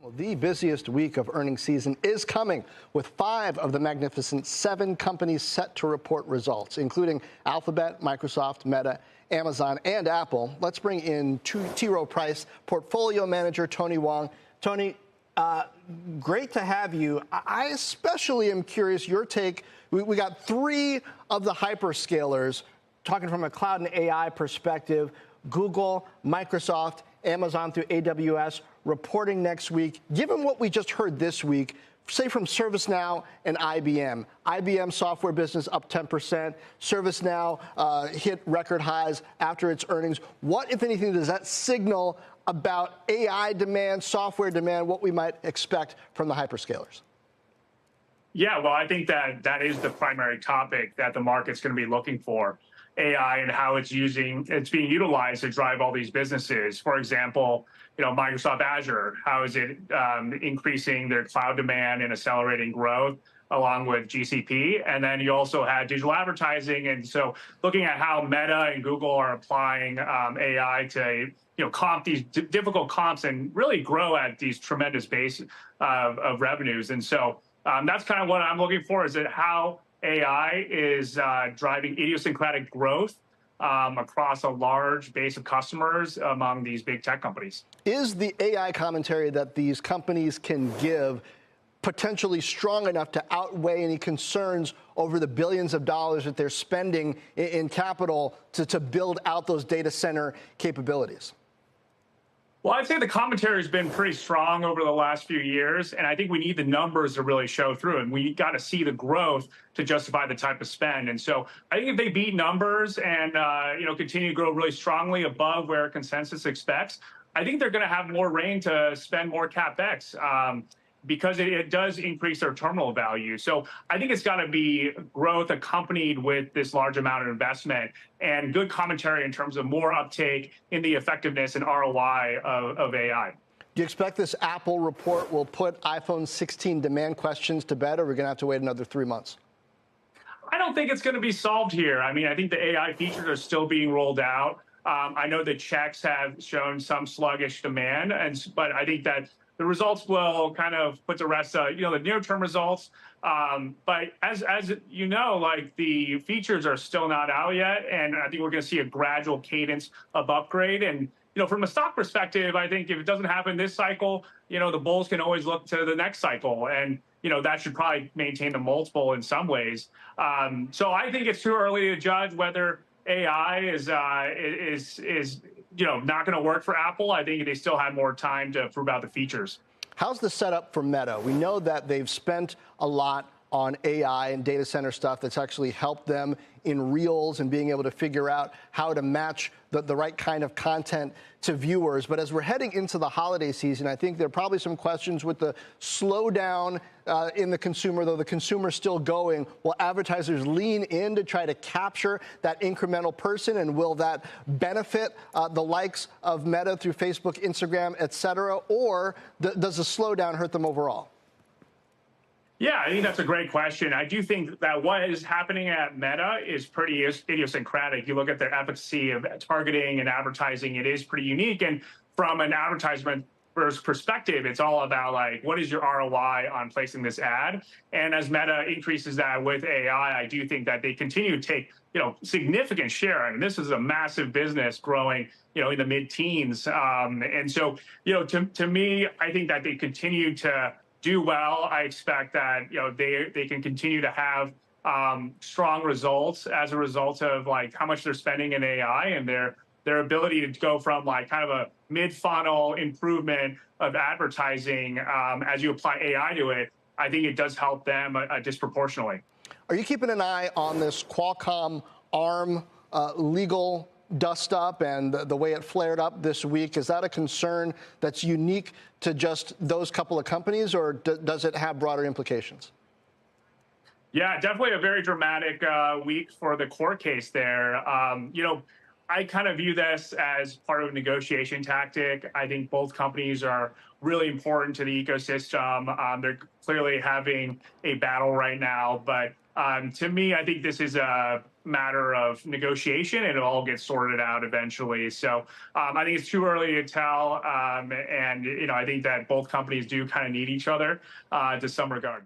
Well, the busiest week of earnings season is coming, with 5 of the magnificent 7 companies set to report results, including Alphabet, Microsoft, Meta, Amazon, and Apple. Let's bring in Rowe Price portfolio manager Tony Wang. Tony, great to have you. I especially am curious your take. We got 3 of the hyperscalers talking from a cloud and AI perspective: Google, Microsoft, Amazon through AWS, reporting next week. Given what we just heard this week, say from ServiceNow and IBM. IBM software business up 10%. ServiceNow hit record highs after its earnings. What, if anything, does that signal about AI demand, software demand, what we might expect from the hyperscalers? Yeah, well, I think that is the primary topic that the market's going to be looking for. AI and how it's being utilized to drive all these businesses. For example, Microsoft Azure, how is it increasing their cloud demand and accelerating growth along with GCP? And then you also had digital advertising. And so looking at how Meta and Google are applying AI to comp these difficult comps and really grow at these tremendous base of revenues. And so that's kind of what I'm looking for, is that how AI is driving idiosyncratic growth across a large base of customers among these big tech companies. Is the AI commentary that these companies can give potentially strong enough to outweigh any concerns over the billions of dollars that they're spending in capital to build out those data center capabilities? Well, I'd say the commentary has been pretty strong over the last few years, and I think we need the numbers to really show through, and we got to see the growth to justify the type of spend. And so I think if they beat numbers and continue to grow really strongly above where consensus expects, I think they're going to have more reign to spend more CapEx. Because it does increase their terminal value. So I think it's got to be growth accompanied with this large amount of investment and good commentary in terms of more uptake in the effectiveness and ROI of AI. Do you expect this Apple report will put iPhone 16 demand questions to bed, or are we going to have to wait another 3 months? I don't think it's going to be solved here. I mean, I think the AI features are still being rolled out. I know the checks have shown some sluggish demand, but I think that the results will kind of put to rest, the near-term results. But as you know, like, the features are still not out yet, and I think we're going to see a gradual cadence of upgrade. And from a stock perspective, I think if it doesn't happen this cycle, the bulls can always look to the next cycle, and that should probably maintain the multiple in some ways. So I think it's too early to judge whether AI is not going to work for Apple. I think they still have more time to prove out the features. How's the setup for Meta? We know that they've spent a lot on AI and data center stuff that's actually helped them in Reels and being able to figure out how to match the right kind of content to viewers. But as we're heading into the holiday season, I think there are probably some questions with the slowdown in the consumer, though the consumer's still going. Will advertisers lean in to try to capture that incremental person, and will that benefit the likes of Meta through Facebook, Instagram, et cetera, or does the slowdown hurt them overall? Yeah, I think that's a great question. I do think that what is happening at Meta is pretty idiosyncratic. You look at their efficacy of targeting and advertising, it is pretty unique. And from an advertisement perspective, it's all about, like, what is your ROI on placing this ad? And as Meta increases that with AI, I do think that they continue to take, significant share. I mean, this is a massive business growing, in the mid-teens. And so, to me, I think that they continue to do well. I expect that they can continue to have strong results as a result of, like, how much they're spending in AI and their ability to go from, like, kind of a mid-funnel improvement of advertising as you apply AI to it. I think it does help them disproportionately. Are you keeping an eye on this Qualcomm Arm legal dust up and the way it flared up this week? Is that a concern that's unique to just those couple of companies, or does it have broader implications? Yeah, definitely a very dramatic week for the court case there. I kind of view this as part of a negotiation tactic. I think both companies are really important to the ecosystem. They're clearly having a battle right now, but to me, I think this is a matter of negotiation, and it all gets sorted out eventually. So I think it's too early to tell. And I think that both companies do kind of need each other to some regard.